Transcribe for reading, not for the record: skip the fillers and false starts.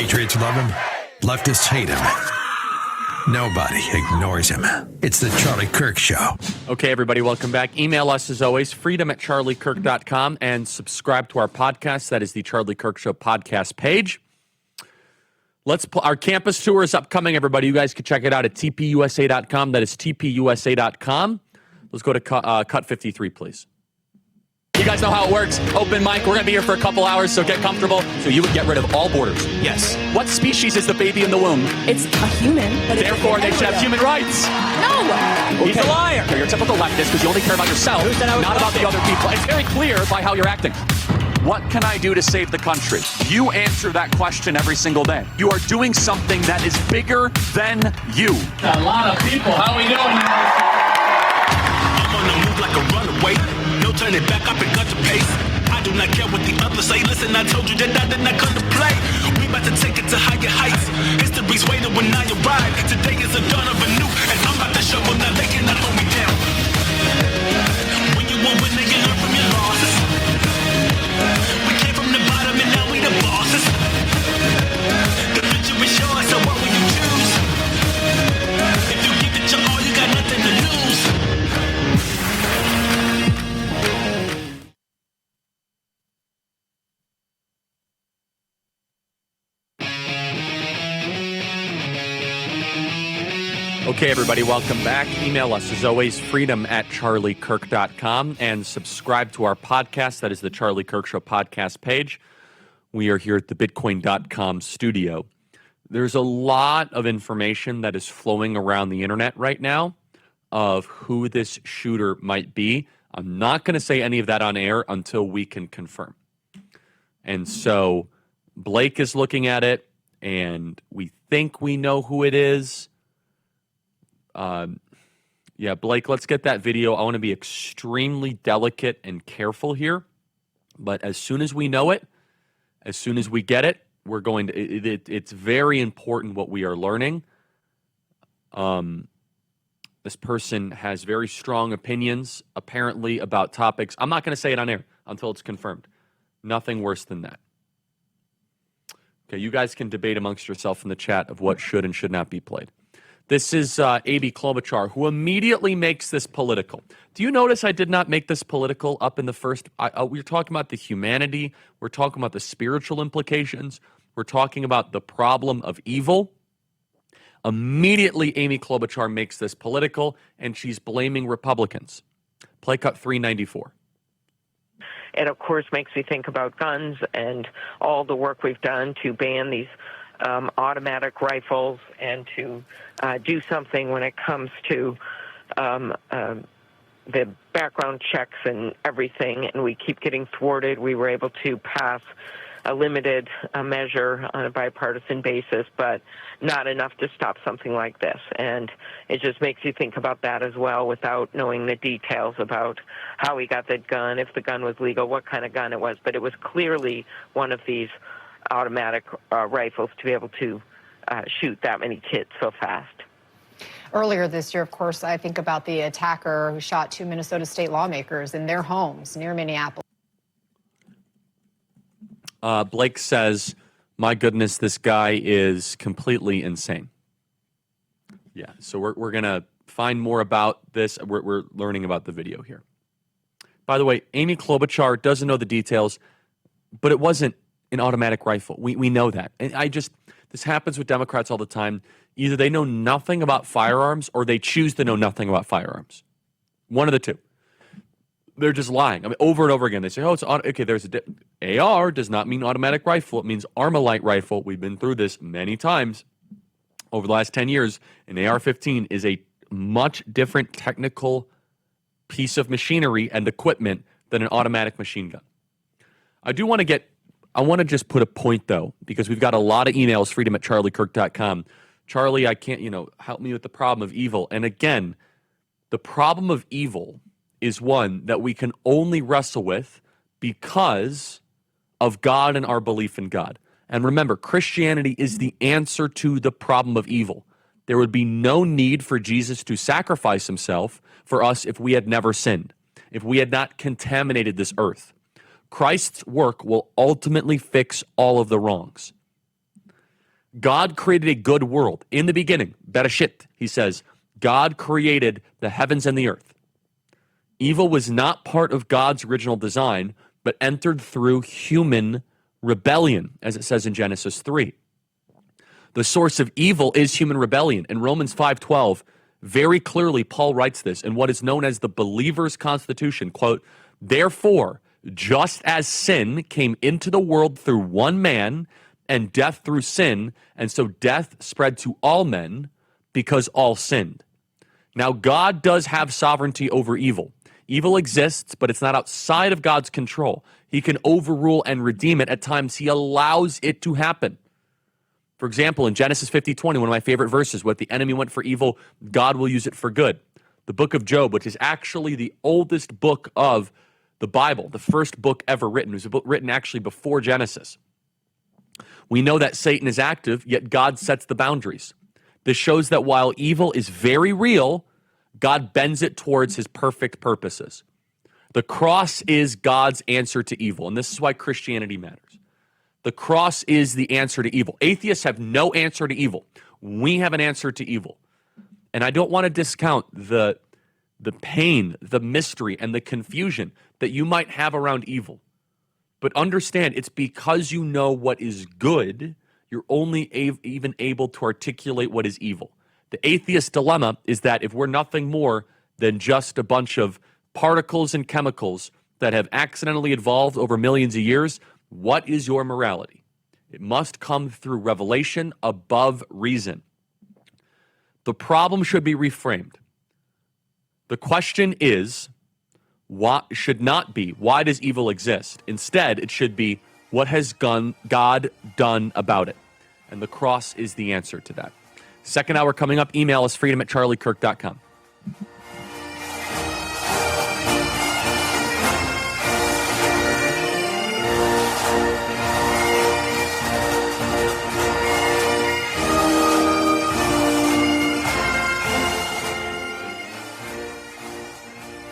Patriots love him. Leftists hate him. Nobody ignores him. It's the Charlie Kirk Show. Okay, everybody, welcome back. Email us, as always, freedom@charliekirk.com, and subscribe to our podcast. That is the Charlie Kirk Show podcast page. Our campus tour is upcoming, everybody. You guys can check it out at tpusa.com. That is tpusa.com. Let's go to cut 53, please. You guys know how it works. Open mic. We're going to be here for a couple hours, so get comfortable. So you would get rid of all borders. Yes. What species is the baby in the womb? It's a human. But therefore, they should have human rights. No. He's a liar. You're a typical leftist because you only care about yourself, not about the other people. It's very clear by how you're acting. What can I do to save the country? You answer that question every single day. You are doing something that is bigger than you. A lot of people. How we doing? I'm on the move like a runaway. No turning back, I've been cut to pace. I do not care what the others say. Listen, I told you that I did not come to play. We about to take it to higher heights. History's waiting when I arrive. Today is the dawn of a new, and I'm about to show them that they cannot hold me down. When you won't win, then you learn from your losses. We came from the bottom and now we the bosses. The future is yours, so what will you choose? If you give it your all, you got nothing to lose. Okay, everybody, welcome back. Email us, as always, freedom@charliekirk.com, and subscribe to our podcast. That is the Charlie Kirk Show podcast page. We are here at the Bitcoin.com studio. There's a lot of information that is flowing around the internet right now of who this shooter might be. I'm not going to say any of that on air until we can confirm. And so Blake is looking at it, and we think we know who it is. Yeah, Blake, let's get that video. I want to be extremely delicate and careful here. But as soon as we know it, as soon as we get it, we're going to, it's very important what we are learning. This person has very strong opinions, apparently, about topics. I'm not going to say it on air until it's confirmed. Nothing worse than that. Okay, you guys can debate amongst yourself in the chat of what should and should not be played. This is A.B. Klobuchar, who immediately makes this political. Do you notice I did not make this political up in the first? We're talking about the humanity. We're talking about the spiritual implications. We're talking about the problem of evil. Immediately, Amy Klobuchar makes this political, and she's blaming Republicans. Play cut 394. It, of course, makes me think about guns and all the work we've done to ban these automatic rifles and to do something when it comes to the background checks and everything, and we keep getting thwarted. We were able to pass a limited measure on a bipartisan basis, but not enough to stop something like this. And it just makes you think about that as well without knowing the details about how we got that gun, if the gun was legal, what kind of gun it was. But it was clearly one of these automatic rifles to be able to shoot that many kids so fast. Earlier this year, of course, I think about the attacker who shot 2 Minnesota state lawmakers in their homes near Minneapolis. Blake says, my goodness, this guy is completely insane. Yeah, so we're going to find more about this. We're learning about the video here. By the way, Amy Klobuchar doesn't know the details, but it wasn't an automatic rifle. We know that. And this happens with Democrats all the time. Either they know nothing about firearms or they choose to know nothing about firearms. One of the two. They're just lying. I mean, over and over again, they say, oh, it's okay, there's AR does not mean automatic rifle. It means Armalite rifle. We've been through this many times over the last 10 years. An AR-15 is a much different technical piece of machinery and equipment than an automatic machine gun. I want to just put a point, though, because we've got a lot of emails, freedom@charliekirk.com. Charlie, I can't, help me with the problem of evil. And again, the problem of evil is one that we can only wrestle with because of God and our belief in God. And remember, Christianity is the answer to the problem of evil. There would be no need for Jesus to sacrifice himself for us if we had never sinned, if we had not contaminated this earth. Christ's work will ultimately fix all of the wrongs. God created a good world. In the beginning, Bereshit, he says, God created the heavens and the earth. Evil was not part of God's original design, but entered through human rebellion, as it says in Genesis 3. The source of evil is human rebellion. In Romans 5:12, very clearly, Paul writes this in what is known as the believer's constitution, quote, therefore, just as sin came into the world through one man, and death through sin, and so death spread to all men because all sinned. Now, God does have sovereignty over evil. Evil exists, but it's not outside of God's control. He can overrule and redeem it. At times, he allows it to happen. For example, in Genesis 50:20, one of my favorite verses, what the enemy went for evil, God will use it for good. The book of Job, which is actually the oldest book of the Bible, the first book ever written. It was a book written actually before Genesis. We know that Satan is active, yet God sets the boundaries. This shows that while evil is very real, God bends it towards his perfect purposes. The cross is God's answer to evil, and this is why Christianity matters. The cross is the answer to evil. Atheists have no answer to evil. We have an answer to evil. And I don't want to discount the pain, the mystery, and the confusion that you might have around evil. But understand, it's because you know what is good, you're only even able to articulate what is evil. The atheist dilemma is that if we're nothing more than just a bunch of particles and chemicals that have accidentally evolved over millions of years, what is your morality? It must come through revelation above reason. The problem should be reframed. The question is, what should not be, why does evil exist? Instead, it should be, what has God done about it? And the cross is the answer to that. Second hour coming up. Email us freedom@charliekirk.com.